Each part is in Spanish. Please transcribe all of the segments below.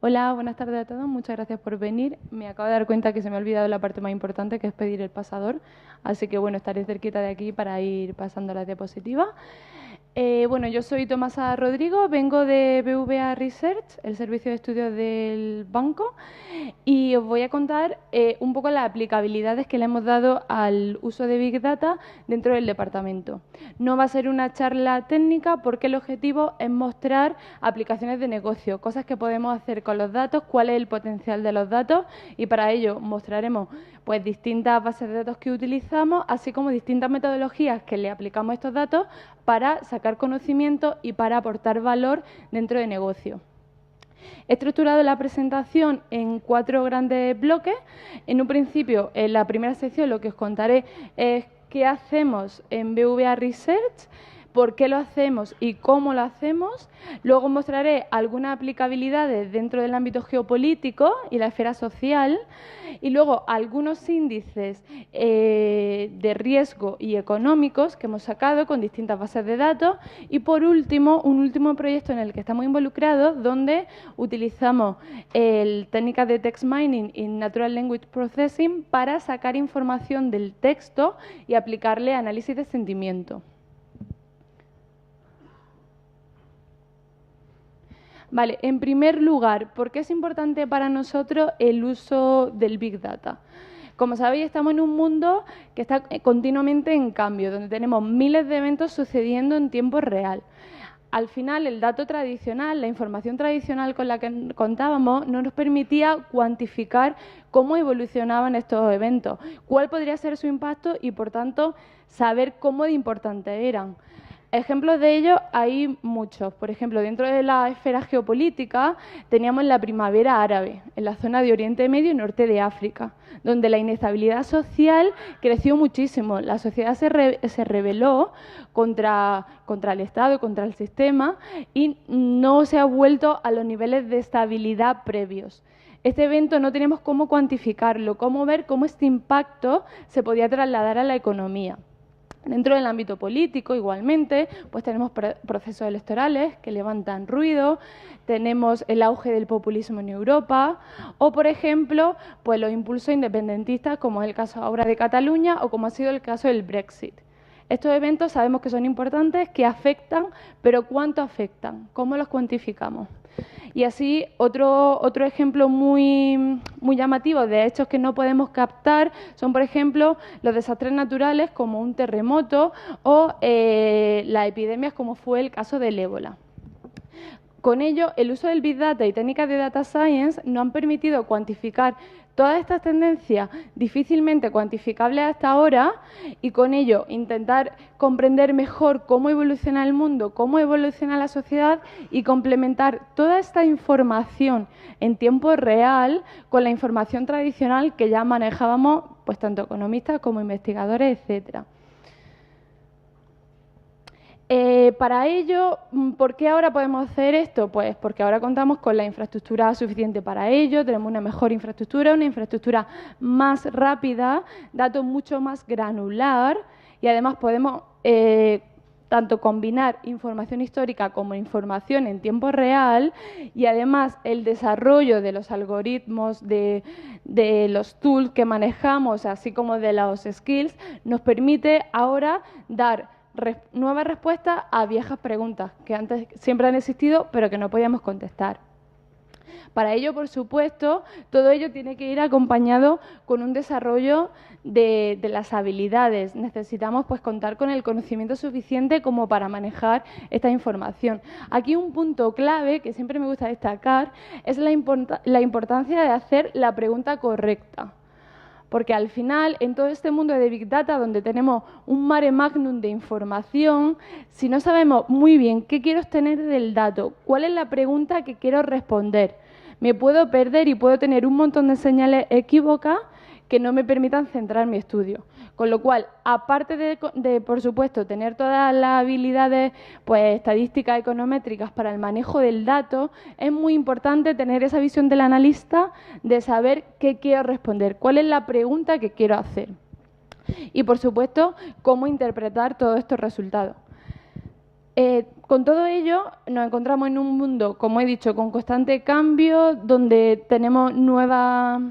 Hola, buenas tardes a todos. Muchas gracias por venir. Me acabo de dar cuenta que se me ha olvidado la parte más importante, que es pedir el pasador. Así que bueno, estaré cerquita de aquí para ir pasando las diapositivas. Bueno, yo soy Tomasa Rodrigo, vengo de BVA Research, el servicio de estudios del banco, y os voy a contar un poco las aplicabilidades que le hemos dado al uso de Big Data dentro del departamento. No va a ser una charla técnica porque el objetivo es mostrar aplicaciones de negocio, cosas que podemos hacer con los datos, cuál es el potencial de los datos, y para ello mostraremos pues distintas bases de datos que utilizamos, así como distintas metodologías que le aplicamos a estos datos para sacar conocimiento y para aportar valor dentro de negocio. He estructurado la presentación en 4 grandes bloques. En un principio, en la primera sección, lo que os contaré es qué hacemos en BVA Research, por qué lo hacemos y cómo lo hacemos. Luego mostraré algunas aplicabilidades dentro del ámbito geopolítico y la esfera social, y luego algunos índices de riesgo y económicos que hemos sacado con distintas bases de datos, y por último, un último proyecto en el que estamos involucrados, donde utilizamos técnicas de text mining y natural language processing para sacar información del texto y aplicarle análisis de sentimiento. Vale, en primer lugar, ¿por qué es importante para nosotros el uso del Big Data? Como sabéis, estamos en un mundo que está continuamente en cambio, donde tenemos miles de eventos sucediendo en tiempo real. Al final, el dato tradicional, la información tradicional con la que contábamos, no nos permitía cuantificar cómo evolucionaban estos eventos, cuál podría ser su impacto y, por tanto, saber cómo de importantes eran. Ejemplos de ello hay muchos. Por ejemplo, dentro de la esfera geopolítica teníamos la primavera árabe, en la zona de Oriente Medio y Norte de África, donde la inestabilidad social creció muchísimo. La sociedad se rebeló contra el Estado, contra el sistema, y no se ha vuelto a los niveles de estabilidad previos. Este evento no teníamos cómo cuantificarlo, cómo ver cómo este impacto se podía trasladar a la economía. Dentro del ámbito político, igualmente, pues tenemos procesos electorales que levantan ruido, tenemos el auge del populismo en Europa, o, por ejemplo, pues los impulsos independentistas, como es el caso ahora de Cataluña o como ha sido el caso del Brexit. Estos eventos sabemos que son importantes, que afectan, pero ¿cuánto afectan? ¿Cómo los cuantificamos? Y así, otro ejemplo muy llamativo de hechos que no podemos captar son, por ejemplo, los desastres naturales como un terremoto o las epidemias como fue el caso del ébola. Con ello, el uso del Big Data y técnicas de Data Science nos han permitido cuantificar todas estas tendencias difícilmente cuantificables hasta ahora, y con ello intentar comprender mejor cómo evoluciona el mundo, cómo evoluciona la sociedad, y complementar toda esta información en tiempo real con la información tradicional que ya manejábamos pues tanto economistas como investigadores, etcétera. Para ello, ¿por qué ahora podemos hacer esto? Pues porque ahora contamos con la infraestructura suficiente para ello, tenemos una mejor infraestructura, una infraestructura más rápida, datos mucho más granular, y además podemos tanto combinar información histórica como información en tiempo real, y además el desarrollo de los algoritmos, de los tools que manejamos, así como de los skills, nos permite ahora dar nuevas respuestas a viejas preguntas que antes siempre han existido pero que no podíamos contestar. Para ello, por supuesto, todo ello tiene que ir acompañado con un desarrollo de las habilidades. Necesitamos pues contar con el conocimiento suficiente como para manejar esta información. Aquí un punto clave que siempre me gusta destacar es la importancia de hacer la pregunta correcta. Porque al final, en todo este mundo de Big Data, donde tenemos un mare magnum de información, si no sabemos muy bien qué quiero obtener del dato, cuál es la pregunta que quiero responder, me puedo perder y puedo tener un montón de señales equívocas que no me permitan centrar mi estudio. Con lo cual, aparte de por supuesto, tener todas las habilidades pues, estadísticas, econométricas para el manejo del dato, es muy importante tener esa visión del analista de saber qué quiero responder, cuál es la pregunta que quiero hacer. Y, por supuesto, cómo interpretar todos estos resultados. Con todo ello, nos encontramos en un mundo, como he dicho, con constante cambio, donde tenemos nuevas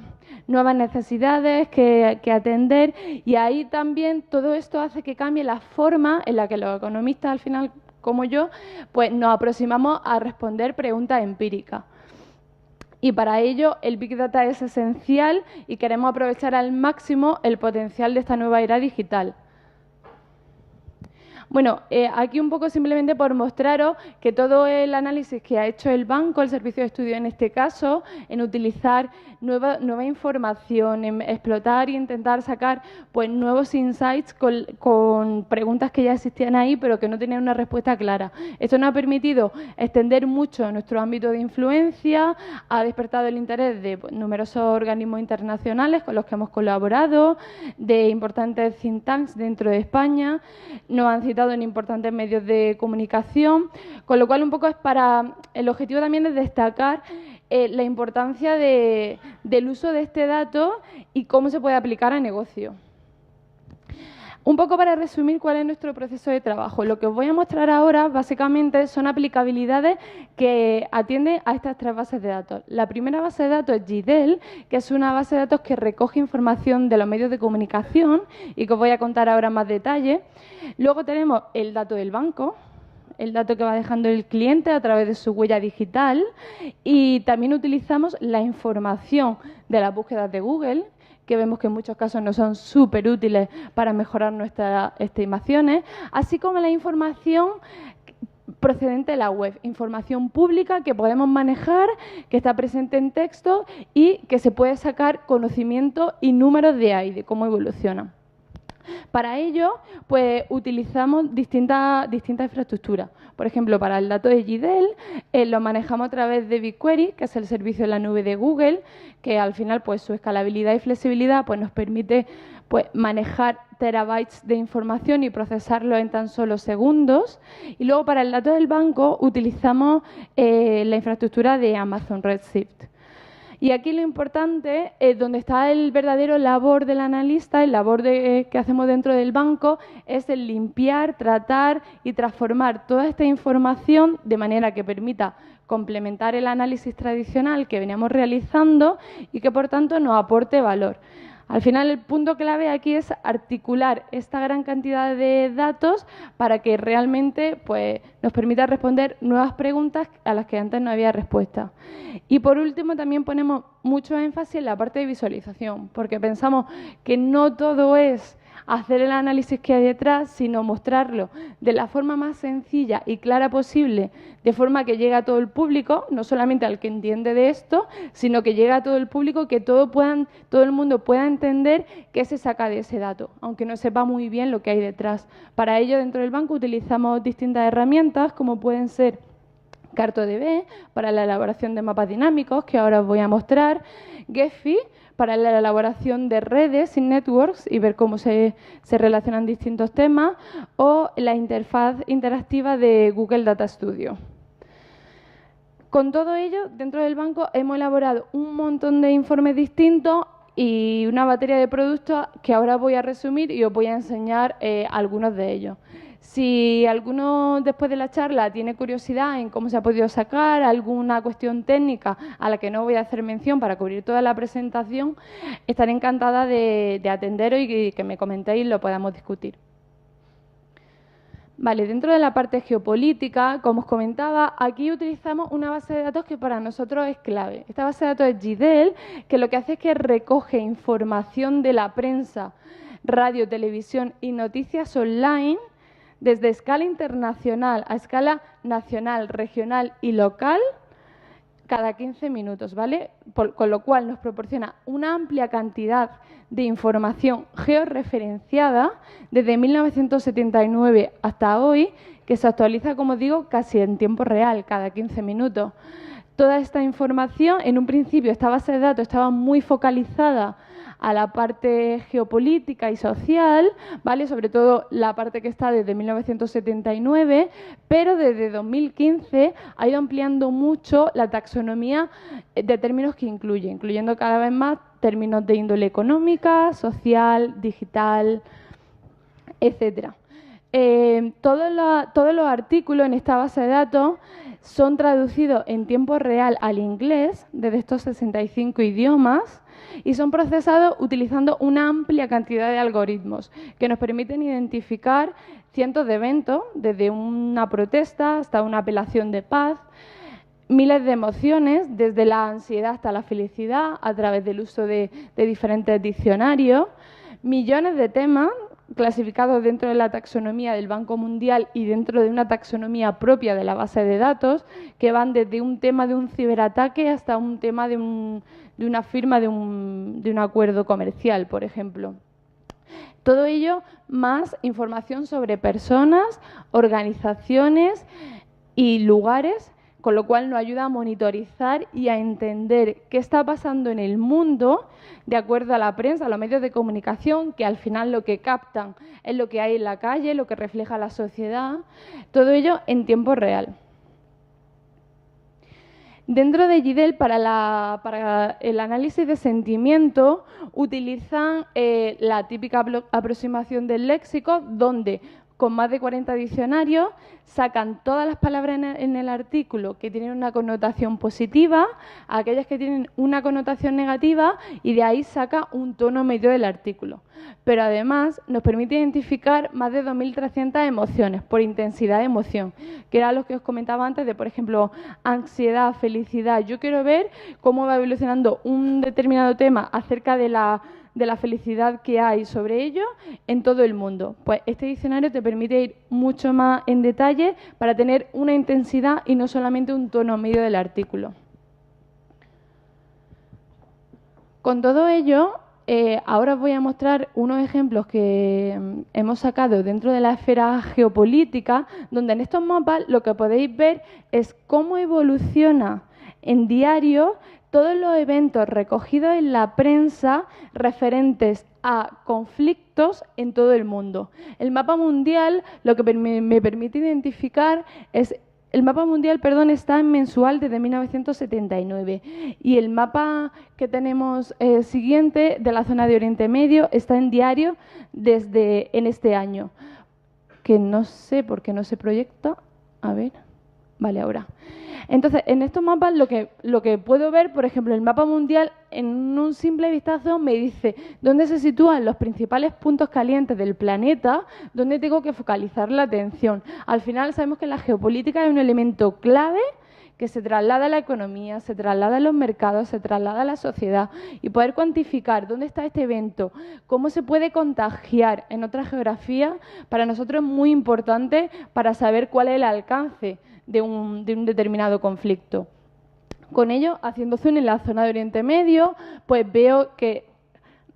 necesidades que atender, y ahí también todo esto hace que cambie la forma en la que los economistas, al final, como yo, pues nos aproximamos a responder preguntas empíricas. Y para ello el Big Data es esencial y queremos aprovechar al máximo el potencial de esta nueva era digital. Bueno, aquí un poco simplemente por mostraros que todo el análisis que ha hecho el banco, el servicio de estudio en este caso, en utilizar nueva información, en explotar e intentar sacar pues nuevos insights con preguntas que ya existían ahí pero que no tenían una respuesta clara. Esto nos ha permitido extender mucho nuestro ámbito de influencia, ha despertado el interés de numerosos organismos internacionales con los que hemos colaborado, de importantes think tanks dentro de España, nos han citado en importantes medios de comunicación, con lo cual un poco el objetivo también es destacar la importancia del uso de este dato y cómo se puede aplicar a negocio. Un poco para resumir cuál es nuestro proceso de trabajo. Lo que os voy a mostrar ahora, básicamente, son aplicabilidades que atienden a estas tres bases de datos. La primera base de datos es GDEL, que es una base de datos que recoge información de los medios de comunicación y que os voy a contar ahora más detalles. Luego tenemos el dato del banco, el dato que va dejando el cliente a través de su huella digital, y también utilizamos la información de las búsquedas de Google, que vemos que en muchos casos nos son súper útiles para mejorar nuestras estimaciones, así como la información procedente de la web, información pública que podemos manejar, que está presente en texto y que se puede sacar conocimiento y números de ahí, de cómo evoluciona. Para ello, pues utilizamos distintas infraestructuras. Por ejemplo, para el dato de GDEL lo manejamos a través de BigQuery, que es el servicio en la nube de Google, que al final pues su escalabilidad y flexibilidad pues nos permite pues manejar terabytes de información y procesarlo en tan solo segundos. Y luego para el dato del banco utilizamos la infraestructura de Amazon Redshift. Y aquí lo importante, donde está el verdadero labor del analista, el labor que hacemos dentro del banco, es el limpiar, tratar y transformar toda esta información de manera que permita complementar el análisis tradicional que veníamos realizando y que, por tanto, nos aporte valor. Al final, el punto clave aquí es articular esta gran cantidad de datos para que realmente pues, nos permita responder nuevas preguntas a las que antes no había respuesta. Y por último, también ponemos mucho énfasis en la parte de visualización, porque pensamos que no todo es hacer el análisis que hay detrás, sino mostrarlo de la forma más sencilla y clara posible, de forma que llegue a todo el público, no solamente al que entiende de esto, sino que llegue a todo el público, que todo el mundo pueda entender qué se saca de ese dato, aunque no sepa muy bien lo que hay detrás. Para ello, dentro del banco utilizamos distintas herramientas, como pueden ser CartoDB para la elaboración de mapas dinámicos, que ahora os voy a mostrar, Gephi para la elaboración de redes y networks y ver cómo se relacionan distintos temas, o la interfaz interactiva de Google Data Studio. Con todo ello, dentro del banco hemos elaborado un montón de informes distintos y una batería de productos que ahora voy a resumir y os voy a enseñar algunos de ellos. Si alguno después de la charla tiene curiosidad en cómo se ha podido sacar, alguna cuestión técnica a la que no voy a hacer mención para cubrir toda la presentación, estaré encantada de atenderos y que me comentéis y lo podamos discutir. Vale, dentro de la parte geopolítica, como os comentaba, aquí utilizamos una base de datos que para nosotros es clave. Esta base de datos es GDEL, que lo que hace es que recoge información de la prensa, radio, televisión y noticias online desde escala internacional a escala nacional, regional y local cada 15 minutos, ¿vale? Con lo cual nos proporciona una amplia cantidad de información georreferenciada desde 1979 hasta hoy, que se actualiza, como digo, casi en tiempo real, cada 15 minutos. Toda esta información, en un principio, esta base de datos estaba muy focalizada a la parte geopolítica y social, ¿vale? Sobre todo la parte que está desde 1979, pero desde 2015 ha ido ampliando mucho la taxonomía de términos que incluye, incluyendo cada vez más términos de índole económica, social, digital, etcétera. Todos los artículos en esta base de datos son traducidos en tiempo real al inglés, desde estos 65 idiomas, y son procesados utilizando una amplia cantidad de algoritmos que nos permiten identificar cientos de eventos, desde una protesta hasta una apelación de paz, miles de emociones, desde la ansiedad hasta la felicidad, a través del uso de diferentes diccionarios, millones de temas clasificados dentro de la taxonomía del Banco Mundial y dentro de una taxonomía propia de la base de datos, que van desde un tema de un ciberataque hasta un tema de una firma de un acuerdo comercial, por ejemplo. Todo ello más información sobre personas, organizaciones y lugares, con lo cual nos ayuda a monitorizar y a entender qué está pasando en el mundo de acuerdo a la prensa, a los medios de comunicación, que al final lo que captan es lo que hay en la calle, lo que refleja la sociedad, todo ello en tiempo real. Dentro de GIDEL, para el análisis de sentimiento, utilizan la típica aproximación del léxico, donde con más de 40 diccionarios sacan todas las palabras en el artículo que tienen una connotación positiva, aquellas que tienen una connotación negativa, y de ahí saca un tono medio del artículo. Pero además nos permite identificar más de 2.300 emociones por intensidad de emoción, que era lo que os comentaba antes de, por ejemplo, ansiedad, felicidad. Yo quiero ver cómo va evolucionando un determinado tema acerca de la felicidad que hay sobre ello en todo el mundo. Pues este diccionario te permite ir mucho más en detalle para tener una intensidad y no solamente un tono medio del artículo. Con todo ello, ahora os voy a mostrar unos ejemplos que hemos sacado dentro de la esfera geopolítica, donde en estos mapas lo que podéis ver es cómo evoluciona en diario todos los eventos recogidos en la prensa referentes a conflictos en todo el mundo. El mapa mundial lo que me permite identificar es... El mapa mundial, está en mensual desde 1979 y el mapa que tenemos siguiente de la zona de Oriente Medio está en diario en este año, que no sé por qué no se proyecta. A ver, vale, ahora. Entonces, en estos mapas lo que puedo ver, por ejemplo, el mapa mundial, en un simple vistazo me dice dónde se sitúan los principales puntos calientes del planeta, dónde tengo que focalizar la atención. Al final sabemos que la geopolítica es un elemento clave que se traslada a la economía, se traslada a los mercados, se traslada a la sociedad, y poder cuantificar dónde está este evento, cómo se puede contagiar en otra geografía, para nosotros es muy importante para saber cuál es el alcance de un determinado conflicto. Con ello, haciendo zoom en la zona de Oriente Medio, pues veo que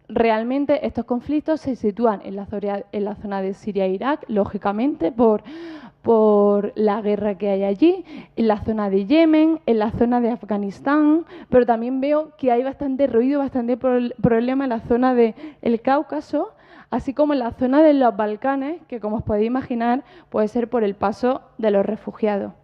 realmente estos conflictos se sitúan en la zona de Siria e Irak, lógicamente, por la guerra que hay allí, en la zona de Yemen, en la zona de Afganistán, pero también veo que hay bastante ruido, bastante problema en la zona del Cáucaso, así como en la zona de los Balcanes, que como os podéis imaginar puede ser por el paso de los refugiados.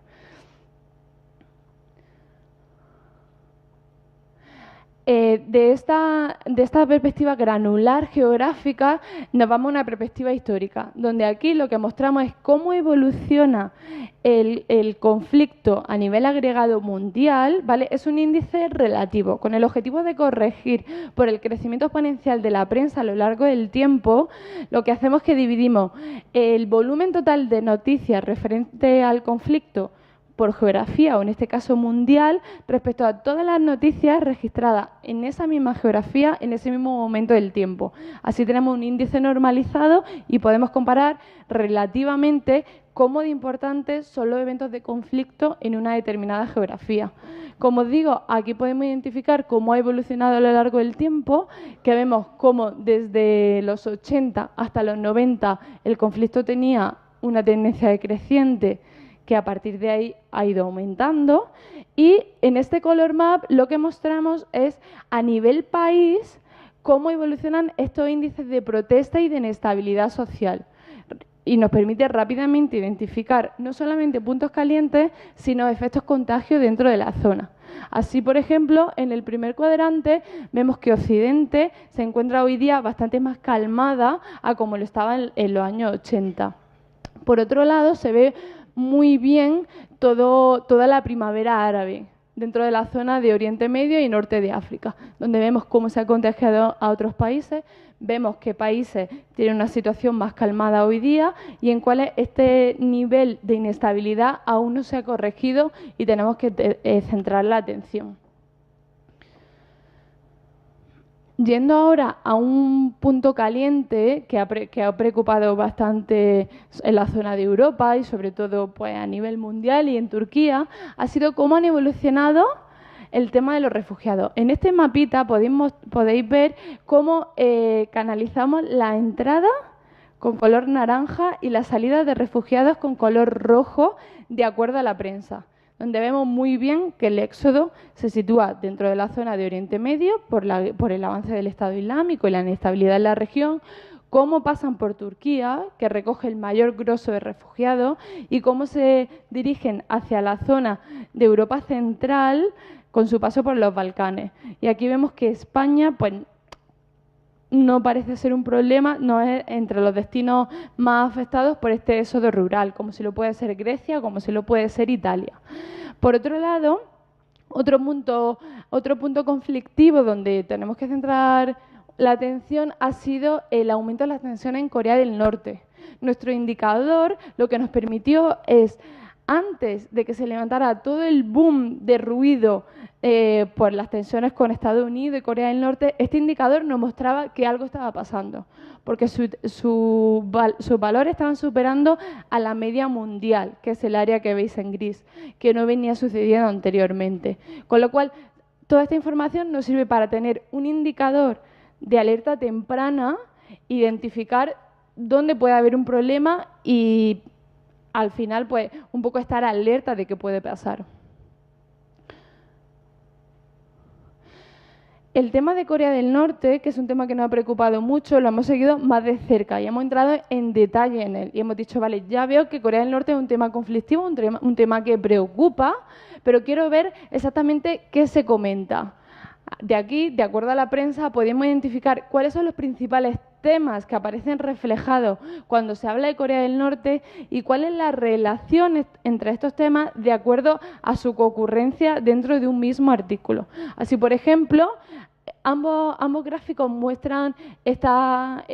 De esta perspectiva granular geográfica nos vamos a una perspectiva histórica, donde aquí lo que mostramos es cómo evoluciona el conflicto a nivel agregado mundial, ¿vale? Es un índice relativo, con el objetivo de corregir por el crecimiento exponencial de la prensa a lo largo del tiempo. Lo que hacemos es que dividimos el volumen total de noticias referente al conflicto por geografía, o en este caso mundial, respecto a todas las noticias registradas en esa misma geografía en ese mismo momento del tiempo. Así tenemos un índice normalizado y podemos comparar relativamente cómo de importantes son los eventos de conflicto en una determinada geografía. Como os digo, aquí podemos identificar cómo ha evolucionado a lo largo del tiempo, que vemos cómo desde los 80 hasta los 90 el conflicto tenía una tendencia decreciente, que a partir de ahí ha ido aumentando, y en este color map lo que mostramos es a nivel país cómo evolucionan estos índices de protesta y de inestabilidad social, y nos permite rápidamente identificar no solamente puntos calientes, sino efectos contagios dentro de la zona. Así, por ejemplo, en el primer cuadrante vemos que Occidente se encuentra hoy día bastante más calmada a como lo estaba en los años 80. Por otro lado, se ve muy bien toda la primavera árabe dentro de la zona de Oriente Medio y norte de África, donde vemos cómo se ha contagiado a otros países, vemos qué países tienen una situación más calmada hoy día y en cuál este nivel de inestabilidad aún no se ha corregido y tenemos que centrar la atención. Yendo ahora a un punto caliente que ha preocupado bastante en la zona de Europa y sobre todo pues, a nivel mundial y en Turquía, ha sido cómo han evolucionado el tema de los refugiados. En este mapita podéis ver cómo canalizamos la entrada con color naranja y la salida de refugiados con color rojo de acuerdo a la prensa, donde vemos muy bien que el éxodo se sitúa dentro de la zona de Oriente Medio por el avance del Estado Islámico y la inestabilidad en la región, cómo pasan por Turquía, que recoge el mayor grosso de refugiados, y cómo se dirigen hacia la zona de Europa Central con su paso por los Balcanes. Y aquí vemos que España, pues, no parece ser un problema, no es entre los destinos más afectados por este éxodo rural, como si lo puede ser Grecia, como si lo puede ser Italia. Por otro lado, otro punto conflictivo donde tenemos que centrar la atención ha sido el aumento de las tensiones en Corea del Norte. Nuestro indicador lo que nos permitió es, antes de que se levantara todo el boom de ruido por las tensiones con Estados Unidos y Corea del Norte, este indicador nos mostraba que algo estaba pasando, porque sus valores estaban superando a la media mundial, que es el área que veis en gris, que no venía sucediendo anteriormente. Con lo cual, toda esta información nos sirve para tener un indicador de alerta temprana, identificar dónde puede haber un problema y al final, pues, un poco estar alerta de qué puede pasar. El tema de Corea del Norte, que es un tema que nos ha preocupado mucho, lo hemos seguido más de cerca y hemos entrado en detalle en él. Y hemos dicho, vale, ya veo que Corea del Norte es un tema conflictivo, un tema que preocupa, pero quiero ver exactamente qué se comenta. De aquí, de acuerdo a la prensa, podemos identificar cuáles son los principales temas que aparecen reflejados cuando se habla de Corea del Norte y cuál es la relación entre estos temas de acuerdo a su concurrencia dentro de un mismo artículo. Así, por ejemplo, ambos gráficos muestran esta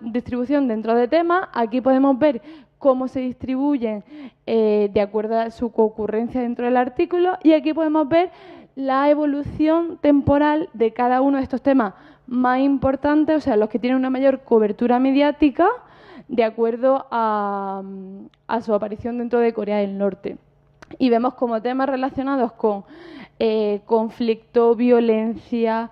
distribución dentro de temas. Aquí podemos ver cómo se distribuyen de acuerdo a su concurrencia dentro del artículo y aquí podemos ver la evolución temporal de cada uno de estos temas más importantes, o sea, los que tienen una mayor cobertura mediática, de acuerdo a su aparición dentro de Corea del Norte. Y vemos como temas relacionados con conflicto, violencia,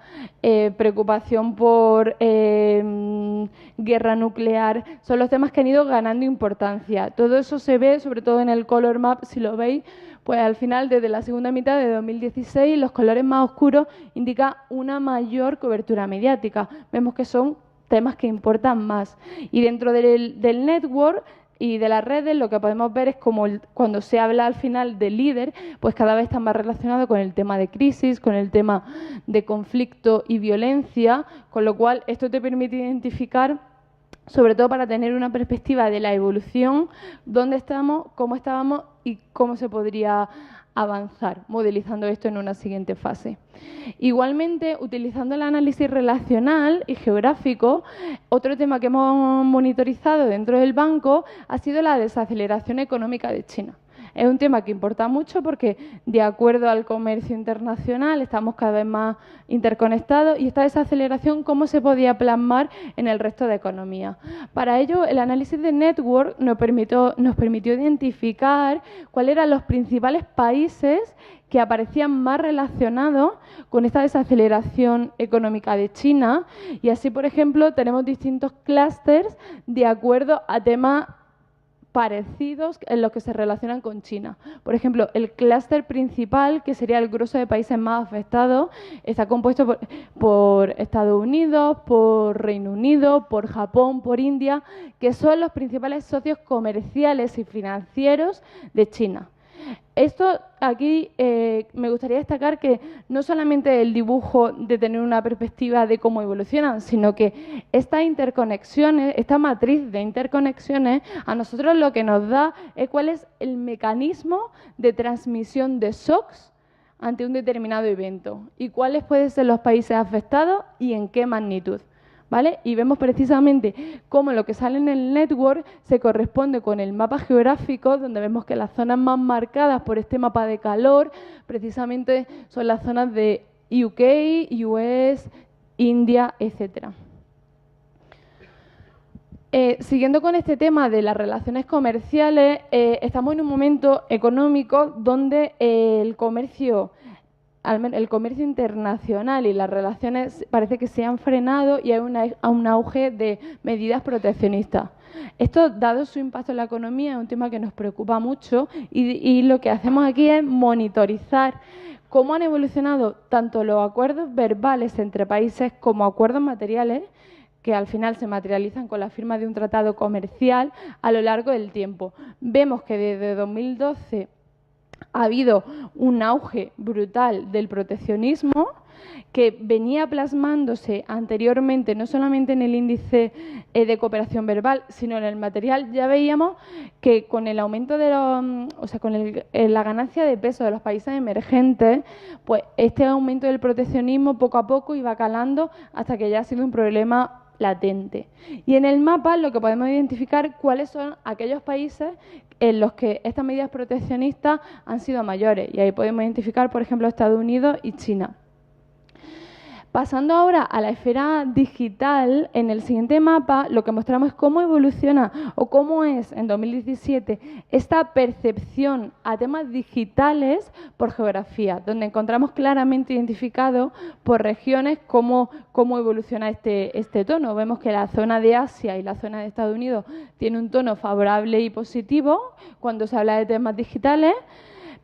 preocupación por guerra nuclear, son los temas que han ido ganando importancia. Todo eso se ve, sobre todo en el color map, si lo veis, pues al final, desde la segunda mitad de 2016, los colores más oscuros indican una mayor cobertura mediática. Vemos que son temas que importan más. Y dentro del network y de las redes, lo que podemos ver es como cuando se habla al final de líder, pues cada vez está más relacionado con el tema de crisis, con el tema de conflicto y violencia, con lo cual esto te permite identificar, sobre todo para tener una perspectiva de la evolución, dónde estamos, cómo estábamos y cómo se podría avanzar, modelizando esto en una siguiente fase. Igualmente, utilizando el análisis relacional y geográfico, otro tema que hemos monitorizado dentro del banco ha sido la desaceleración económica de China. Es un tema que importa mucho porque, de acuerdo al comercio internacional, estamos cada vez más interconectados y esta desaceleración, ¿cómo se podía plasmar en el resto de economías? Para ello, el análisis de network nos permitió identificar cuáles eran los principales países que aparecían más relacionados con esta desaceleración económica de China y así, por ejemplo, tenemos distintos clústeres de acuerdo a temas parecidos en los que se relacionan con China. Por ejemplo, el clúster principal, que sería el grueso de países más afectados, está compuesto por Estados Unidos, por Reino Unido, por Japón, por India, que son los principales socios comerciales y financieros de China. Esto aquí me gustaría destacar que no solamente el dibujo de tener una perspectiva de cómo evolucionan, sino que estas interconexiones, esta matriz de interconexiones, a nosotros lo que nos da es cuál es el mecanismo de transmisión de shocks ante un determinado evento y cuáles pueden ser los países afectados y en qué magnitud. ¿Vale? Y vemos precisamente cómo lo que sale en el network se corresponde con el mapa geográfico, donde vemos que las zonas más marcadas por este mapa de calor precisamente son las zonas de UK, US, India, etcétera. Siguiendo con este tema de las relaciones comerciales, estamos en un momento económico donde el comercio internacional y las relaciones parece que se han frenado y hay un auge de medidas proteccionistas. Esto, dado su impacto en la economía, es un tema que nos preocupa mucho y lo que hacemos aquí es monitorizar cómo han evolucionado tanto los acuerdos verbales entre países como acuerdos materiales, que al final se materializan con la firma de un tratado comercial a lo largo del tiempo. Vemos que desde 2012 ha habido un auge brutal del proteccionismo que venía plasmándose anteriormente no solamente en el índice de cooperación verbal, sino en el material. Ya veíamos que con el aumento de la ganancia de peso de los países emergentes, pues este aumento del proteccionismo poco a poco iba calando hasta que ya ha sido un problema latente. Y en el mapa lo que podemos identificar cuáles son aquellos países en los que estas medidas proteccionistas han sido mayores. Y ahí podemos identificar, por ejemplo, Estados Unidos y China. Pasando ahora a la esfera digital, en el siguiente mapa lo que mostramos es cómo evoluciona o cómo es en 2017 esta percepción a temas digitales por geografía, donde encontramos claramente identificado por regiones cómo evoluciona este tono. Vemos que la zona de Asia y la zona de Estados Unidos tiene un tono favorable y positivo cuando se habla de temas digitales,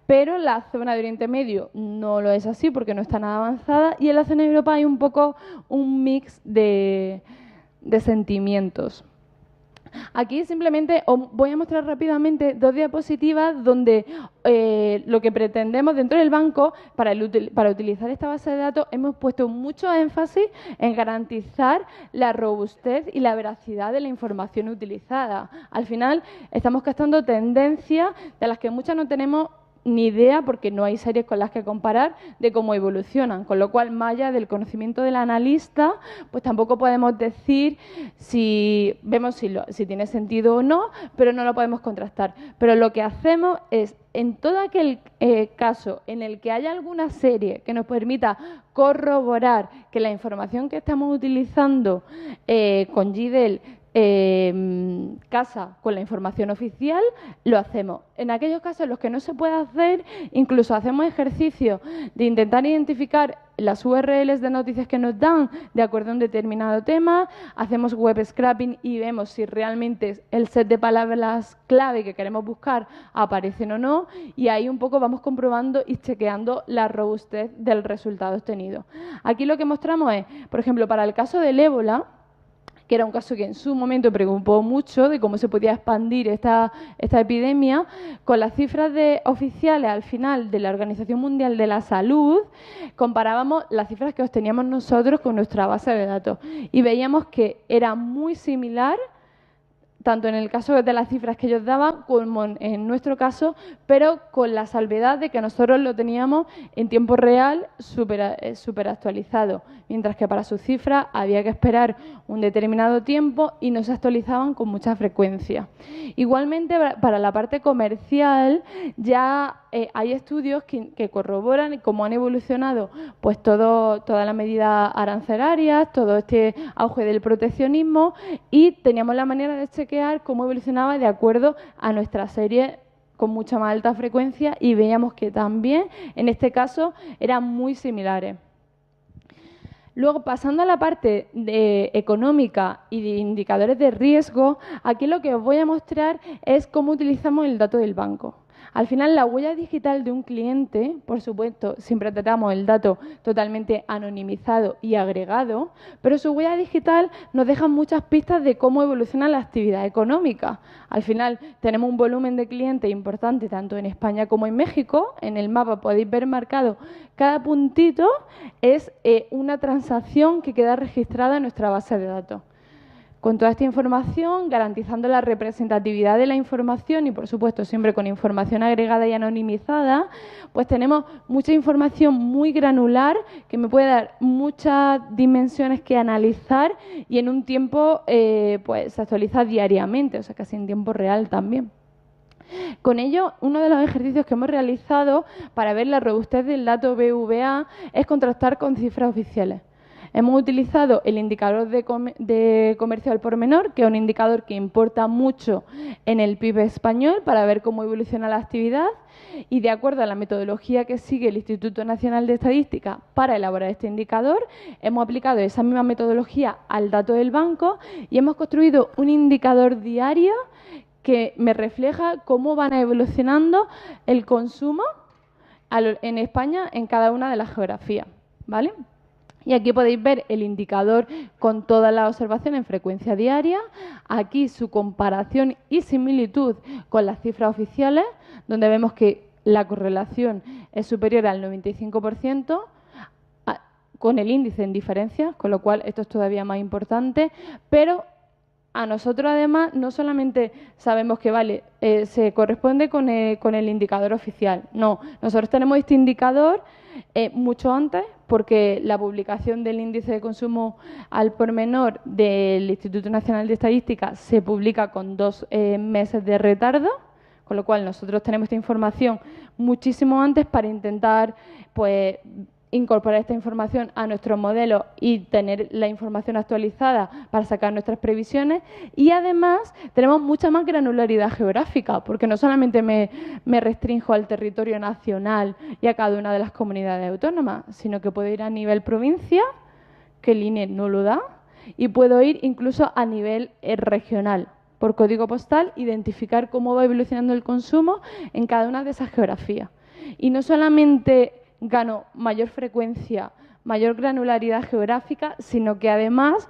pero la zona de Oriente Medio no lo es así porque no está nada avanzada y en la zona de Europa hay un poco un mix de sentimientos. Aquí simplemente os voy a mostrar rápidamente dos diapositivas donde lo que pretendemos dentro del banco para utilizar esta base de datos hemos puesto mucho énfasis en garantizar la robustez y la veracidad de la información utilizada. Al final estamos captando tendencias de las que muchas no tenemos ni idea, porque no hay series con las que comparar, de cómo evolucionan, con lo cual, más allá del conocimiento del analista, pues tampoco podemos decir si tiene sentido o no, pero no lo podemos contrastar. Pero lo que hacemos es, en todo aquel caso en el que haya alguna serie que nos permita corroborar que la información que estamos utilizando con GDEL casa con la información oficial, lo hacemos. En aquellos casos en los que no se puede hacer, incluso hacemos ejercicios de intentar identificar las URLs de noticias que nos dan de acuerdo a un determinado tema, hacemos web scraping y vemos si realmente el set de palabras clave que queremos buscar aparecen o no, y ahí un poco vamos comprobando y chequeando la robustez del resultado obtenido. Aquí lo que mostramos es, por ejemplo, para el caso del ébola, que era un caso que en su momento preocupó mucho de cómo se podía expandir esta epidemia, con las cifras oficiales al final de la Organización Mundial de la Salud, comparábamos las cifras que obteníamos nosotros con nuestra base de datos y veíamos que era muy similar, tanto en el caso de las cifras que ellos daban como en nuestro caso, pero con la salvedad de que nosotros lo teníamos en tiempo real súper actualizado, mientras que para sus cifras había que esperar un determinado tiempo y no se actualizaban con mucha frecuencia. Igualmente, para la parte comercial ya hay estudios que corroboran cómo han evolucionado pues todas las medidas arancelarias, todo este auge del proteccionismo, y teníamos la manera de chequear cómo evolucionaba de acuerdo a nuestra serie con mucha más alta frecuencia y veíamos que también en este caso eran muy similares. Luego, pasando a la parte económica y de indicadores de riesgo, aquí lo que os voy a mostrar es cómo utilizamos el dato del banco. Al final, la huella digital de un cliente, por supuesto, siempre tratamos el dato totalmente anonimizado y agregado, pero su huella digital nos deja muchas pistas de cómo evoluciona la actividad económica. Al final, tenemos un volumen de clientes importante tanto en España como en México. En el mapa podéis ver marcado cada puntito es una transacción que queda registrada en nuestra base de datos. Con toda esta información, garantizando la representatividad de la información y, por supuesto, siempre con información agregada y anonimizada, pues tenemos mucha información muy granular que me puede dar muchas dimensiones que analizar y en un tiempo pues se actualiza diariamente, o sea, casi en tiempo real también. Con ello, uno de los ejercicios que hemos realizado para ver la robustez del dato BVA es contrastar con cifras oficiales. Hemos utilizado el indicador de comercio al por menor, que es un indicador que importa mucho en el PIB español para ver cómo evoluciona la actividad, y de acuerdo a la metodología que sigue el Instituto Nacional de Estadística para elaborar este indicador, hemos aplicado esa misma metodología al dato del banco y hemos construido un indicador diario que me refleja cómo van evolucionando el consumo en España en cada una de las geografías, ¿vale? Y aquí podéis ver el indicador con todas las observaciones en frecuencia diaria, aquí su comparación y similitud con las cifras oficiales, donde vemos que la correlación es superior al 95%, con el índice en diferencias, con lo cual esto es todavía más importante, pero a nosotros, además, no solamente sabemos que vale, se corresponde con el indicador oficial. No, nosotros tenemos este indicador mucho antes, porque la publicación del índice de consumo al por menor del Instituto Nacional de Estadística se publica con 2 meses de retardo, con lo cual nosotros tenemos esta información muchísimo antes para intentar, pues, incorporar esta información a nuestros modelos y tener la información actualizada para sacar nuestras previsiones. Y además tenemos mucha más granularidad geográfica, porque no solamente me restrinjo al territorio nacional y a cada una de las comunidades autónomas, sino que puedo ir a nivel provincia, que el INE no lo da, y puedo ir incluso a nivel regional, por código postal, identificar cómo va evolucionando el consumo en cada una de esas geografías. Y no solamente gano mayor frecuencia, mayor granularidad geográfica, sino que además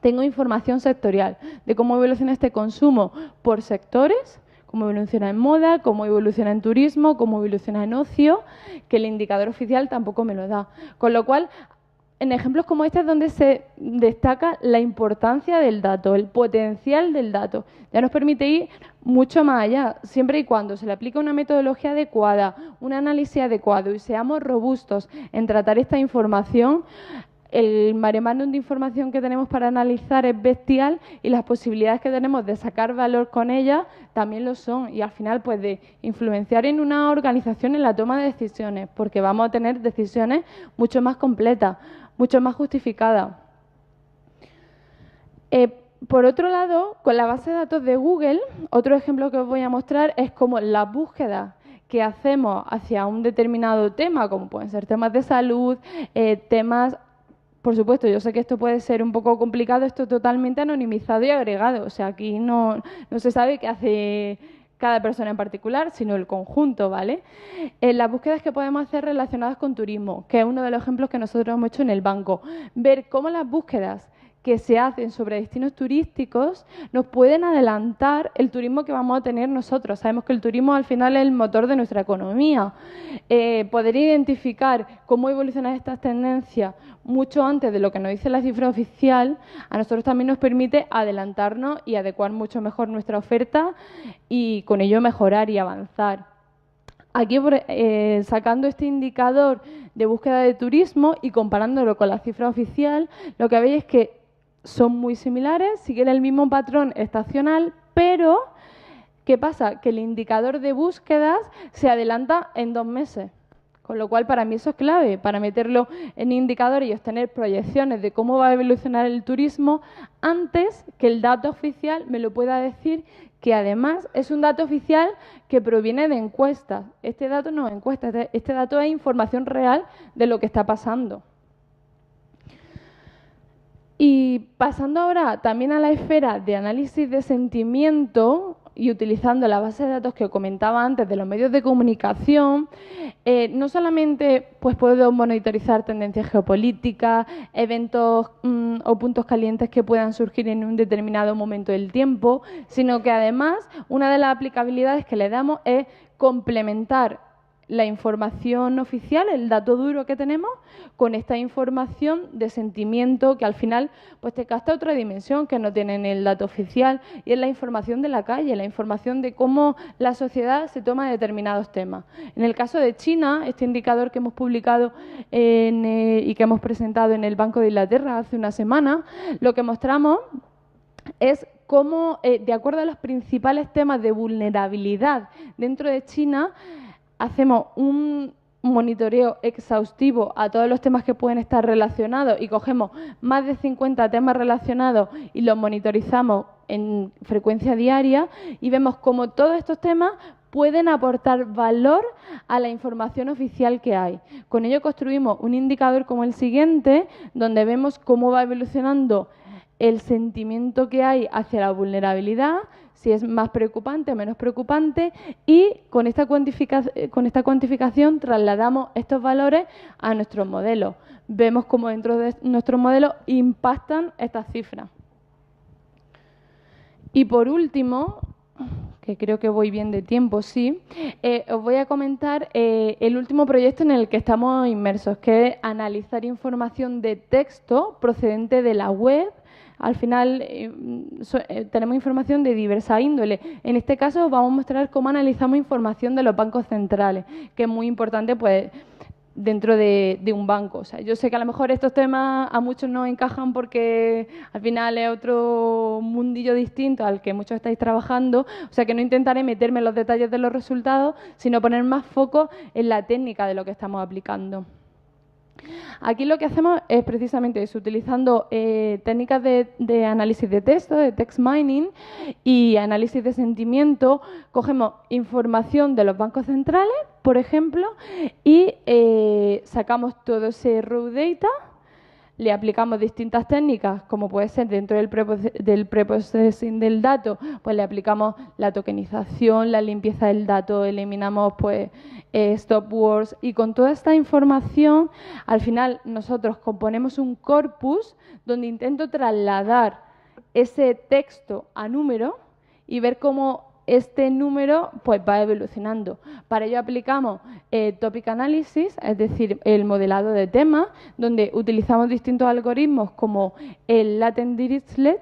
tengo información sectorial de cómo evoluciona este consumo por sectores, cómo evoluciona en moda, cómo evoluciona en turismo, cómo evoluciona en ocio, que el indicador oficial tampoco me lo da. Con lo cual, en ejemplos como este es donde se destaca la importancia del dato, el potencial del dato. Ya nos permite ir mucho más allá, siempre y cuando se le aplique una metodología adecuada, un análisis adecuado y seamos robustos en tratar esta información. El mare magnum de información que tenemos para analizar es bestial y las posibilidades que tenemos de sacar valor con ella también lo son. Y al final, pues, de influenciar en una organización en la toma de decisiones, porque vamos a tener decisiones mucho más completas, mucho más justificadas. Por otro lado, con la base de datos de Google, otro ejemplo que os voy a mostrar es cómo las búsquedas que hacemos hacia un determinado tema, como pueden ser temas de salud, temas... Por supuesto, yo sé que esto puede ser un poco complicado, esto es totalmente anonimizado y agregado. O sea, aquí no se sabe qué hace cada persona en particular, sino el conjunto, ¿vale? Las búsquedas que podemos hacer relacionadas con turismo, que es uno de los ejemplos que nosotros hemos hecho en el banco. Ver cómo las búsquedas que se hacen sobre destinos turísticos nos pueden adelantar el turismo que vamos a tener nosotros. Sabemos que el turismo al final es el motor de nuestra economía. Poder identificar cómo evolucionan estas tendencias mucho antes de lo que nos dice la cifra oficial, a nosotros también nos permite adelantarnos y adecuar mucho mejor nuestra oferta y con ello mejorar y avanzar. Aquí, sacando este indicador de búsqueda de turismo y comparándolo con la cifra oficial, lo que veis es que son muy similares, siguen el mismo patrón estacional, pero ¿qué pasa? Que el indicador de búsquedas se adelanta en 2 meses. Con lo cual, para mí eso es clave, para meterlo en indicadores y obtener proyecciones de cómo va a evolucionar el turismo antes que el dato oficial me lo pueda decir, que además es un dato oficial que proviene de encuestas. Este dato no es encuesta, este dato es información real de lo que está pasando. Y pasando ahora también a la esfera de análisis de sentimiento, y utilizando la base de datos que comentaba antes de los medios de comunicación, no solamente pues puedo monitorizar tendencias geopolíticas, eventos o puntos calientes que puedan surgir en un determinado momento del tiempo, sino que además una de las aplicabilidades que le damos es complementar la información oficial, el dato duro que tenemos, con esta información de sentimiento que al final pues te capta otra dimensión que no tiene en el dato oficial, y es la información de la calle, la información de cómo la sociedad se toma determinados temas. En el caso de China, este indicador que hemos publicado y que hemos presentado en el Banco de Inglaterra hace una semana, lo que mostramos es cómo, de acuerdo a los principales temas de vulnerabilidad dentro de China, hacemos un monitoreo exhaustivo a todos los temas que pueden estar relacionados y cogemos más de 50 temas relacionados y los monitorizamos en frecuencia diaria y vemos cómo todos estos temas pueden aportar valor a la información oficial que hay. Con ello construimos un indicador como el siguiente, donde vemos cómo va evolucionando el sentimiento que hay hacia la vulnerabilidad, si es más preocupante o menos preocupante, y con esta cuantificación trasladamos estos valores a nuestros modelos. Vemos cómo dentro de nuestros modelos impactan estas cifras. Y por último, que creo que voy bien de tiempo, sí, os voy a comentar el último proyecto en el que estamos inmersos, que es analizar información de texto procedente de la web. Al final tenemos información de diversa índole. En este caso os vamos a mostrar cómo analizamos información de los bancos centrales, que es muy importante pues dentro de un banco. O sea, yo sé que a lo mejor estos temas a muchos no encajan porque al final es otro mundillo distinto al que muchos estáis trabajando, o sea que no intentaré meterme en los detalles de los resultados, sino poner más foco en la técnica de lo que estamos aplicando. Aquí lo que hacemos es precisamente eso, utilizando técnicas de análisis de texto, de text mining y análisis de sentimiento. Cogemos información de los bancos centrales, por ejemplo, y sacamos todo ese raw data, le aplicamos distintas técnicas, como puede ser dentro del preprocessing del dato, pues le aplicamos la tokenización, la limpieza del dato, eliminamos pues stop words, y con toda esta información al final nosotros componemos un corpus donde intento trasladar ese texto a número y ver cómo este número pues va evolucionando. Para ello aplicamos topic analysis, es decir, el modelado de temas, donde utilizamos distintos algoritmos como el latent dirichlet,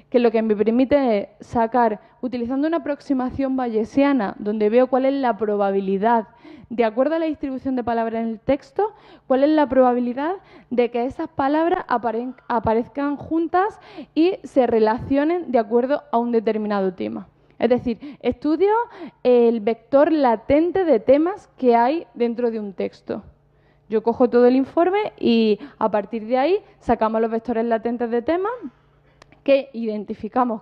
que lo que me permite es sacar, utilizando una aproximación bayesiana, donde veo cuál es la probabilidad, de acuerdo a la distribución de palabras en el texto, cuál es la probabilidad de que esas palabras aparezcan juntas y se relacionen de acuerdo a un determinado tema. Es decir, estudio el vector latente de temas que hay dentro de un texto. Yo cojo todo el informe y a partir de ahí sacamos los vectores latentes de temas que identificamos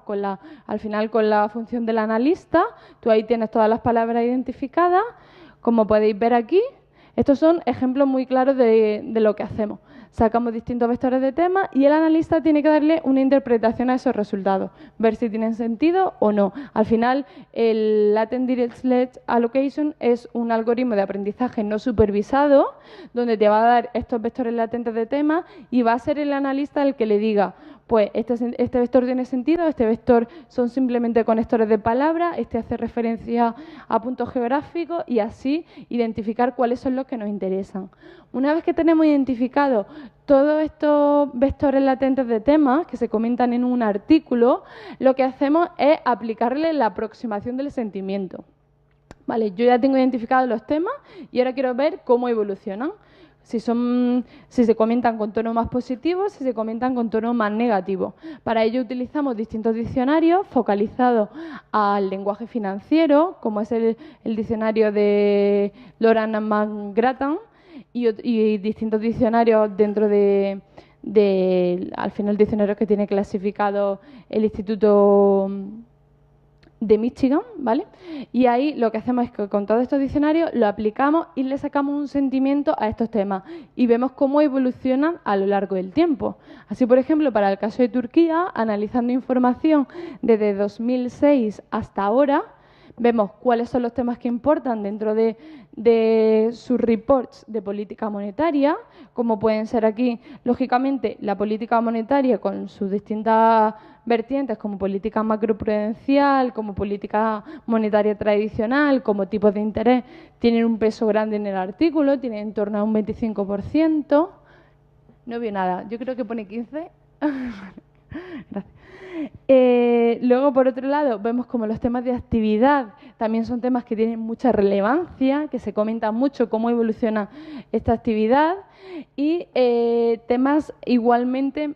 al final con la función del analista. Tú ahí tienes todas las palabras identificadas, como podéis ver aquí. Estos son ejemplos muy claros de lo que hacemos. Sacamos distintos vectores de temas y el analista tiene que darle una interpretación a esos resultados, ver si tienen sentido o no. Al final, el Latent Dirichlet Allocation es un algoritmo de aprendizaje no supervisado, donde te va a dar estos vectores latentes de temas y va a ser el analista el que le diga, pues este vector tiene sentido, este vector son simplemente conectores de palabras, este hace referencia a puntos geográficos, y así identificar cuáles son los que nos interesan. Una vez que tenemos identificado todos estos vectores latentes de temas que se comentan en un artículo, lo que hacemos es aplicarle la aproximación del sentimiento. Vale, yo ya tengo identificados los temas y ahora quiero ver cómo evolucionan. Si se comentan con tono más positivo, si se comentan con tono más negativo. Para ello utilizamos distintos diccionarios focalizados al lenguaje financiero, como es el diccionario de Loran McGrattan, y distintos diccionarios dentro al final, diccionarios que tiene clasificado el Instituto de Michigan, ¿vale? Y ahí lo que hacemos es que con todos estos diccionarios lo aplicamos y le sacamos un sentimiento a estos temas y vemos cómo evolucionan a lo largo del tiempo. Así, por ejemplo, para el caso de Turquía, analizando información desde 2006 hasta ahora, vemos cuáles son los temas que importan dentro de sus reports de política monetaria, como pueden ser aquí, lógicamente, la política monetaria con sus distintas vertientes, como política macroprudencial, como política monetaria tradicional, como tipos de interés, tienen un peso grande en el artículo, tienen en torno a un 25%. No veo nada, yo creo que pone 15%. Gracias. Luego, por otro lado, vemos como los temas de actividad también son temas que tienen mucha relevancia, que se comenta mucho cómo evoluciona esta actividad y temas igualmente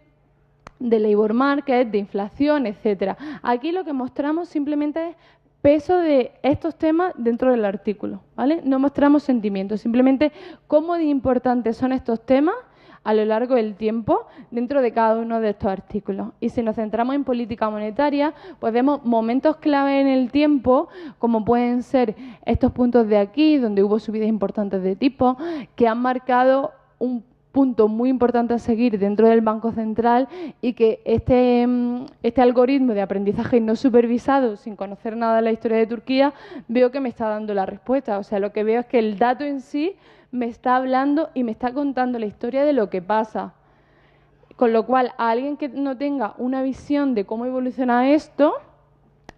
de labor market, de inflación, etcétera. Aquí lo que mostramos simplemente es peso de estos temas dentro del artículo, ¿vale? No mostramos sentimientos, simplemente cómo de importantes son estos temas a lo largo del tiempo dentro de cada uno de estos artículos. Y si nos centramos en política monetaria, pues vemos momentos clave en el tiempo, como pueden ser estos puntos de aquí, donde hubo subidas importantes de tipo, que han marcado un punto muy importante a seguir dentro del Banco Central y que este algoritmo de aprendizaje no supervisado, sin conocer nada de la historia de Turquía, veo que me está dando la respuesta. O sea, lo que veo es que el dato en sí me está hablando y me está contando la historia de lo que pasa. Con lo cual, a alguien que no tenga una visión de cómo evoluciona esto,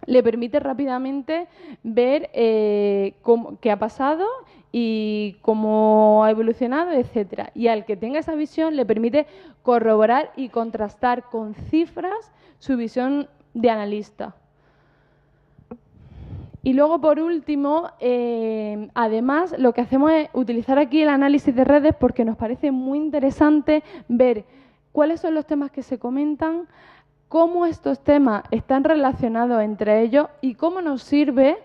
le permite rápidamente ver qué ha pasado y cómo ha evolucionado, etcétera. Y al que tenga esa visión le permite corroborar y contrastar con cifras su visión de analista. Y luego, por último, además, lo que hacemos es utilizar aquí el análisis de redes porque nos parece muy interesante ver cuáles son los temas que se comentan, cómo estos temas están relacionados entre ellos y cómo nos sirve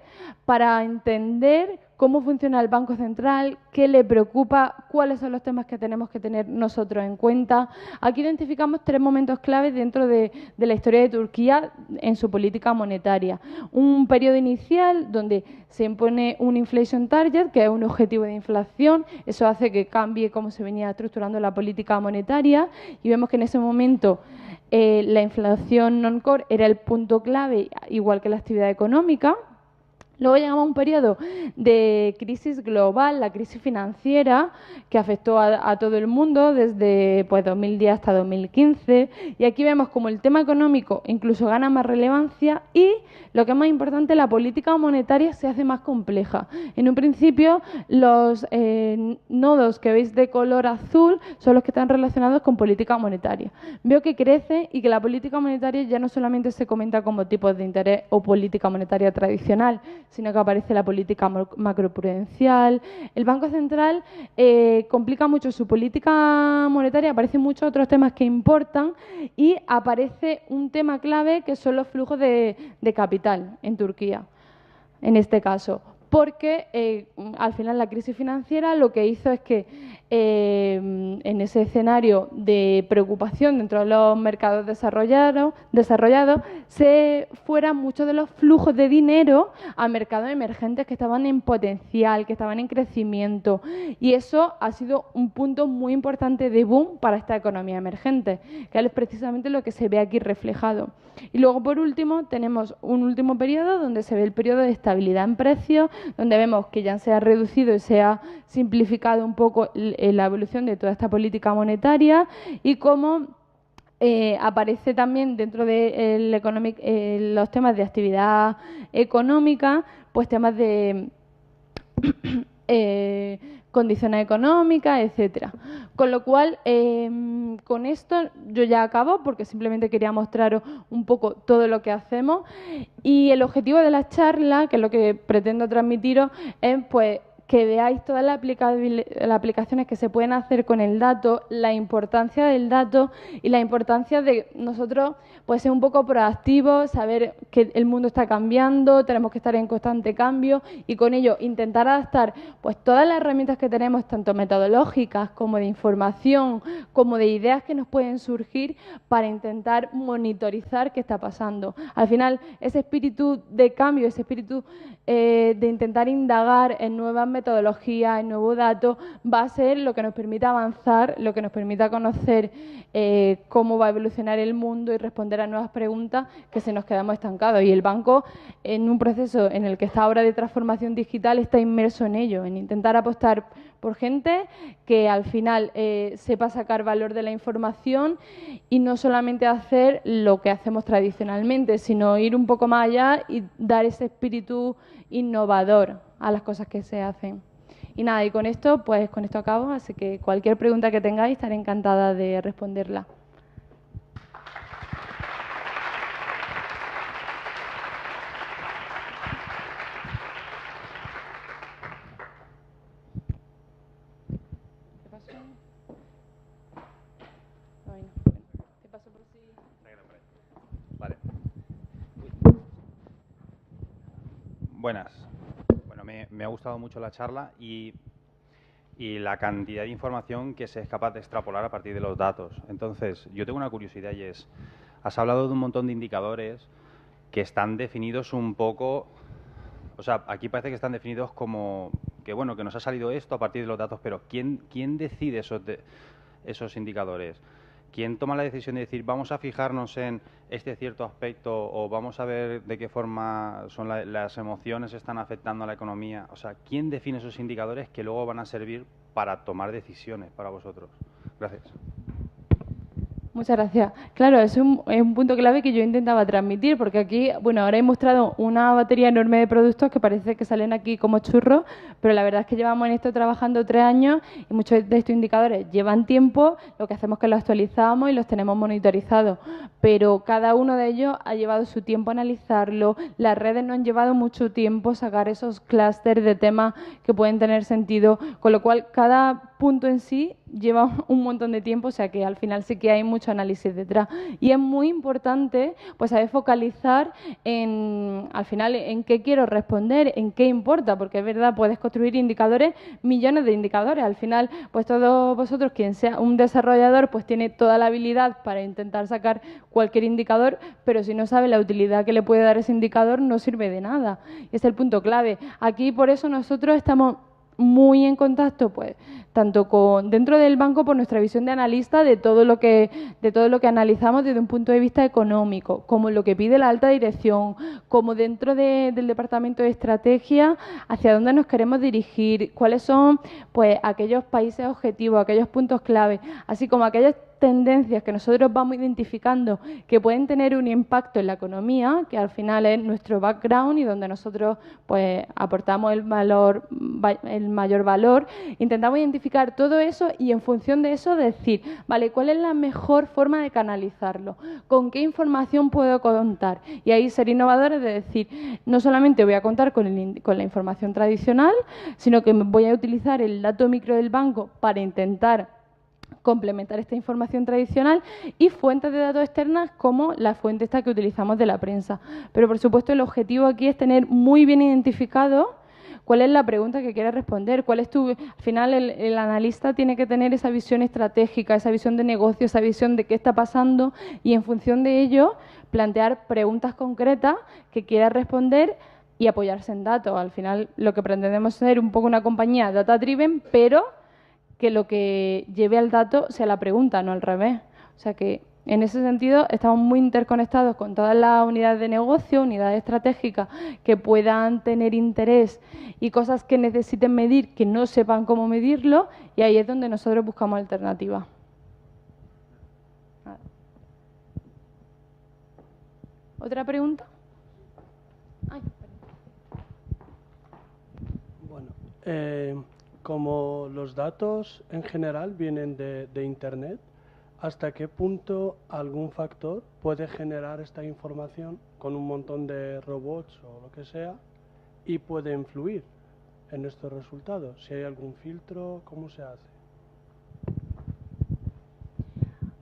para entender cómo funciona el Banco Central, qué le preocupa, cuáles son los temas que tenemos que tener nosotros en cuenta. Aquí identificamos 3 momentos claves dentro de la historia de Turquía en su política monetaria. Un periodo inicial donde se impone un inflation target, que es un objetivo de inflación. Eso hace que cambie cómo se venía estructurando la política monetaria y vemos que en ese momento la inflación non-core era el punto clave, igual que la actividad económica. Luego llegamos a un periodo de crisis global, la crisis financiera, que afectó a todo el mundo desde 2010 hasta 2015. Y aquí vemos como el tema económico incluso gana más relevancia y, lo que es más importante, la política monetaria se hace más compleja. En un principio, los nodos que veis de color azul son los que están relacionados con política monetaria. Veo que crece y que la política monetaria ya no solamente se comenta como tipos de interés o política monetaria tradicional, sino que aparece la política macroprudencial. El Banco Central complica mucho su política monetaria, aparecen muchos otros temas que importan y aparece un tema clave que son los flujos de capital en Turquía, en este caso. Porque al final la crisis financiera lo que hizo es que en ese escenario de preocupación dentro de los mercados desarrollados se fueran muchos de los flujos de dinero a mercados emergentes que estaban en potencial, que estaban en crecimiento, y eso ha sido un punto muy importante de boom para esta economía emergente, que es precisamente lo que se ve aquí reflejado. Y luego, por último, tenemos un último periodo donde se ve el periodo de estabilidad en precios, donde vemos que ya se ha reducido y se ha simplificado un poco la evolución de toda esta política monetaria y cómo aparece también dentro de los temas de actividad económica, pues temas de condiciones económicas, etcétera. Con lo cual, con esto yo ya acabo porque simplemente quería mostraros un poco todo lo que hacemos y el objetivo de la charla, que es lo que pretendo transmitiros, es pues que veáis todas las aplicaciones que se pueden hacer con el dato, la importancia del dato y la importancia de nosotros pues ser un poco proactivos, saber que el mundo está cambiando, tenemos que estar en constante cambio y con ello intentar adaptar pues todas las herramientas que tenemos, tanto metodológicas como de información, como de ideas que nos pueden surgir para intentar monitorizar qué está pasando. Al final, ese espíritu de cambio, ese espíritu de intentar indagar en nuevas metodologías, en nuevos datos, va a ser lo que nos permita avanzar, lo que nos permita conocer cómo va a evolucionar el mundo y responder a nuevas preguntas que se nos quedamos estancados. Y el banco, en un proceso en el que está ahora de transformación digital, está inmerso en ello, en intentar apostar por gente que al final sepa sacar valor de la información y no solamente hacer lo que hacemos tradicionalmente, sino ir un poco más allá y dar ese espíritu innovador a las cosas que se hacen. Y nada, y con esto acabo, así que cualquier pregunta que tengáis estaré encantada de responderla. ¿Qué pasó? Ay, no. ¿Qué pasó por si...? Vale. Buenas. Bueno, me ha gustado mucho la charla y la cantidad de información que se es capaz de extrapolar a partir de los datos. Entonces, yo tengo una curiosidad y es, has hablado de un montón de indicadores que están definidos un poco, o sea, aquí parece que están definidos como que, bueno, que nos ha salido esto a partir de los datos, pero ¿quién decide esos indicadores? ¿Quién toma la decisión de decir vamos a fijarnos en este cierto aspecto o vamos a ver de qué forma son las emociones están afectando a la economía? O sea, ¿quién define esos indicadores que luego van a servir para tomar decisiones para vosotros? Gracias. Muchas gracias. Claro, es un punto clave que yo intentaba transmitir, porque aquí, bueno, ahora he mostrado una batería enorme de productos que parece que salen aquí como churros, pero la verdad es que llevamos en esto trabajando 3 años y muchos de estos indicadores llevan tiempo, lo que hacemos es que los actualizamos y los tenemos monitorizados, pero cada uno de ellos ha llevado su tiempo analizarlo, las redes no han llevado mucho tiempo sacar esos clústeres de temas que pueden tener sentido, con lo cual cada punto en sí lleva un montón de tiempo, o sea que al final sí que hay mucho análisis detrás. Y es muy importante pues saber focalizar al final en qué quiero responder, en qué importa, porque es verdad, puedes construir indicadores, millones de indicadores. Al final, pues todos vosotros, quien sea un desarrollador, pues tiene toda la habilidad para intentar sacar cualquier indicador, pero si no sabe la utilidad que le puede dar ese indicador, no sirve de nada. Es el punto clave. Aquí por eso nosotros estamos muy en contacto, pues, tanto con dentro del banco por nuestra visión de analista de todo lo que analizamos desde un punto de vista económico, como lo que pide la alta dirección, como dentro del departamento de estrategia, hacia dónde nos queremos dirigir, cuáles son pues aquellos países objetivos, aquellos puntos clave, así como aquellas tendencias que nosotros vamos identificando que pueden tener un impacto en la economía, que al final es nuestro background y donde nosotros pues aportamos el mayor valor, intentamos identificar todo eso y en función de eso decir, vale, ¿cuál es la mejor forma de canalizarlo? ¿Con qué información puedo contar? Y ahí ser innovadores de decir, no solamente voy a contar con la información tradicional, sino que voy a utilizar el dato micro del banco para intentar complementar esta información tradicional y fuentes de datos externas como la fuente esta que utilizamos de la prensa. Pero, por supuesto, el objetivo aquí es tener muy bien identificado cuál es la pregunta que quieres responder, cuál es al final el analista tiene que tener esa visión estratégica, esa visión de negocio, esa visión de qué está pasando y en función de ello plantear preguntas concretas que quiera responder y apoyarse en datos. Al final lo que pretendemos es ser un poco una compañía data-driven, pero que lo que lleve al dato sea la pregunta, no al revés. O sea que en ese sentido estamos muy interconectados con todas las unidades de negocio, unidades estratégicas que puedan tener interés y cosas que necesiten medir que no sepan cómo medirlo y ahí es donde nosotros buscamos alternativas. ¿Otra pregunta? Ay, bueno, como los datos en general vienen de Internet, ¿hasta qué punto algún factor puede generar esta información con un montón de robots o lo que sea y puede influir? en estos resultados? Si hay algún filtro, ¿cómo se hace?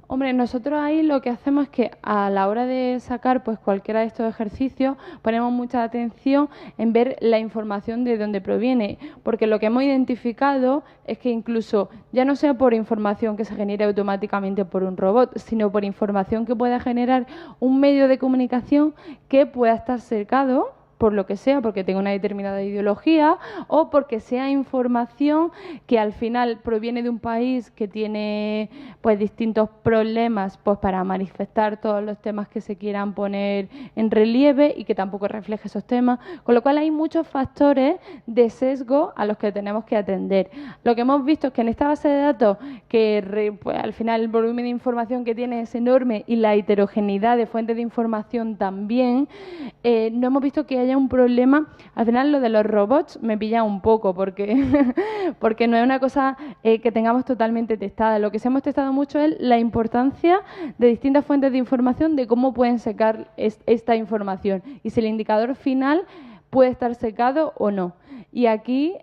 Hombre, nosotros ahí lo que hacemos es que a la hora de sacar pues cualquiera de estos ejercicios ponemos mucha atención en ver la información de dónde proviene, porque lo que hemos identificado es que incluso ya no sea por información que se genere automáticamente por un robot, sino por información que pueda generar un medio de comunicación que pueda estar cercado por lo que sea, porque tenga una determinada ideología o porque sea información que al final proviene de un país que tiene pues distintos problemas pues para manifestar todos los temas que se quieran poner en relieve y que tampoco refleje esos temas, con lo cual hay muchos factores de sesgo a los que tenemos que atender. Lo que hemos visto es que en esta base de datos, que pues, al final el volumen de información que tiene es enorme y la heterogeneidad de fuentes de información también, no hemos visto que haya un problema. Al final lo de los robots me pilla un poco porque, porque no es una cosa que tengamos totalmente testada. Lo que sí hemos testado mucho es la importancia de distintas fuentes de información, de cómo pueden secar esta información y si el indicador final puede estar secado o no. Y aquí,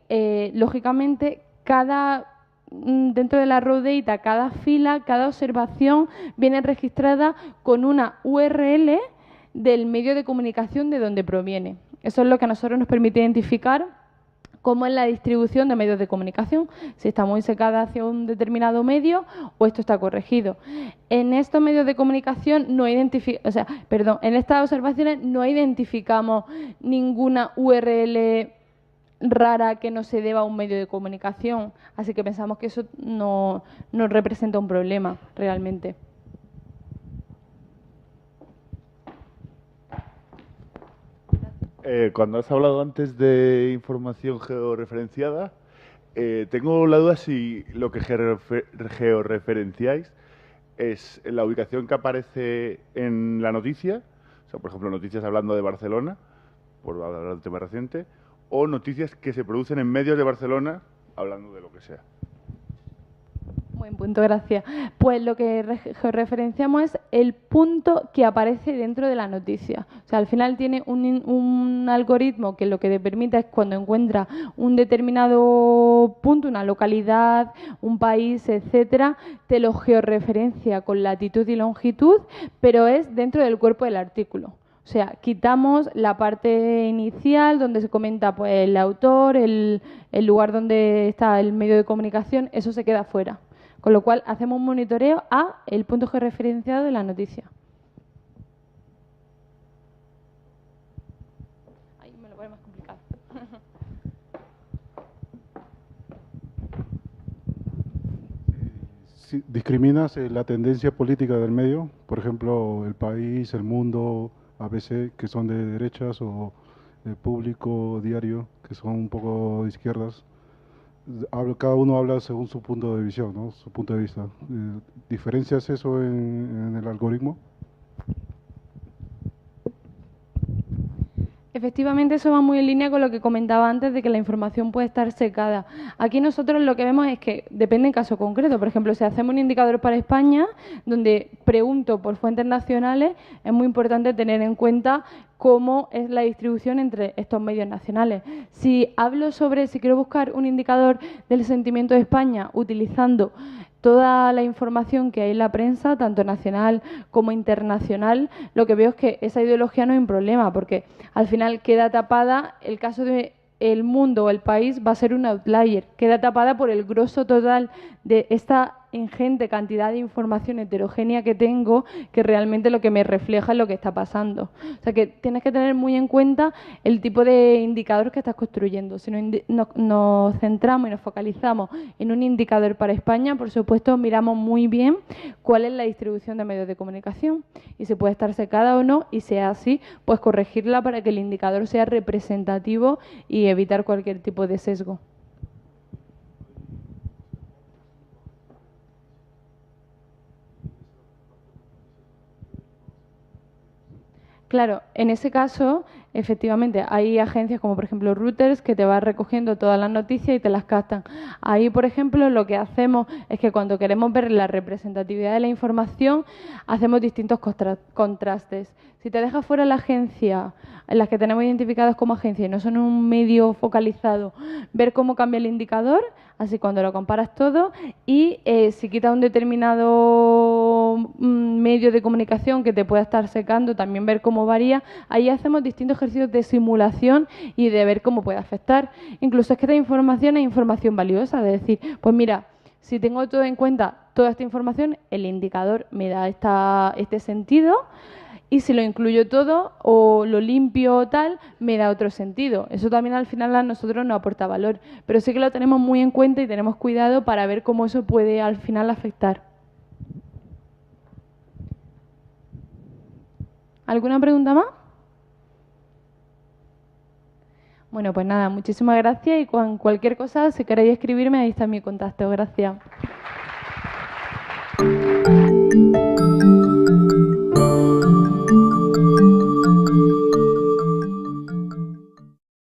lógicamente, dentro de la raw data, cada fila, cada observación viene registrada con una URL del medio de comunicación de donde proviene. Eso es lo que a nosotros nos permite identificar cómo es la distribución de medios de comunicación, si está muy secada hacia un determinado medio o esto está corregido. En estos medios de comunicación en estas observaciones no identificamos ninguna URL rara que no se deba a un medio de comunicación, así que pensamos que eso no representa un problema realmente. Cuando has hablado antes de información georreferenciada, tengo la duda si lo que georreferenciáis es la ubicación que aparece en la noticia, o sea, por ejemplo, noticias hablando de Barcelona, por hablar del tema reciente, o noticias que se producen en medios de Barcelona hablando de lo que sea. Buen punto, gracias. Pues lo que referenciamos es el punto que aparece dentro de la noticia. O sea, al final tiene un algoritmo que lo que te permite es cuando encuentra un determinado punto, una localidad, un país, etcétera, te lo georreferencia con latitud y longitud, pero es dentro del cuerpo del artículo. O sea, quitamos la parte inicial donde se comenta pues el autor, el lugar donde está el medio de comunicación, eso se queda fuera. Con lo cual, hacemos un monitoreo a el punto georreferenciado de la noticia. Ahí me lo pone más complicado. Si discriminas la tendencia política del medio, por ejemplo, El País, El Mundo, ABC, que son de derechas, o El Público, Diario, que son un poco de izquierdas. Cada uno habla según su punto de visión, ¿no? Su punto de vista. ¿Diferencias eso en el algoritmo? Efectivamente, eso va muy en línea con lo que comentaba antes de que la información puede estar secada. Aquí nosotros lo que vemos es que depende en caso concreto. Por ejemplo, si hacemos un indicador para España, donde pregunto por fuentes nacionales, es muy importante tener en cuenta cómo es la distribución entre estos medios nacionales. Si quiero buscar un indicador del sentimiento de España utilizando toda la información que hay en la prensa, tanto nacional como internacional, lo que veo es que esa ideología no es un problema, porque al final queda tapada, el caso de El Mundo o El País va a ser un outlier, queda tapada por el grosso total de esta ingente cantidad de información heterogénea que tengo, que realmente lo que me refleja es lo que está pasando. O sea que tienes que tener muy en cuenta el tipo de indicador que estás construyendo. Si nos centramos y nos focalizamos en un indicador para España, por supuesto miramos muy bien cuál es la distribución de medios de comunicación y si puede estar secada o no, y si es así, pues corregirla para que el indicador sea representativo y evitar cualquier tipo de sesgo. Claro, en ese caso Efectivamente, hay agencias como por ejemplo Reuters que te va recogiendo todas las noticias y te las captan. Ahí, por ejemplo, lo que hacemos es que cuando queremos ver la representatividad de la información, hacemos distintos contrastes. Si te dejas fuera la agencia, las que tenemos identificadas como agencia y no son un medio focalizado, ver cómo cambia el indicador, así cuando lo comparas todo, y si quitas un determinado medio de comunicación que te pueda estar secando, también ver cómo varía. Ahí hacemos distintos ejercicios de simulación y de ver cómo puede afectar. Incluso es que esta información es información valiosa, de decir, pues mira, si tengo todo en cuenta, toda esta información, el indicador me da este sentido, y si lo incluyo todo o lo limpio o tal, me da otro sentido. Eso también al final a nosotros nos aporta valor, pero sí que lo tenemos muy en cuenta y tenemos cuidado para ver cómo eso puede al final afectar. ¿Alguna pregunta más? Bueno, pues nada, muchísimas gracias y con cualquier cosa, si queréis escribirme, ahí está mi contacto. Gracias.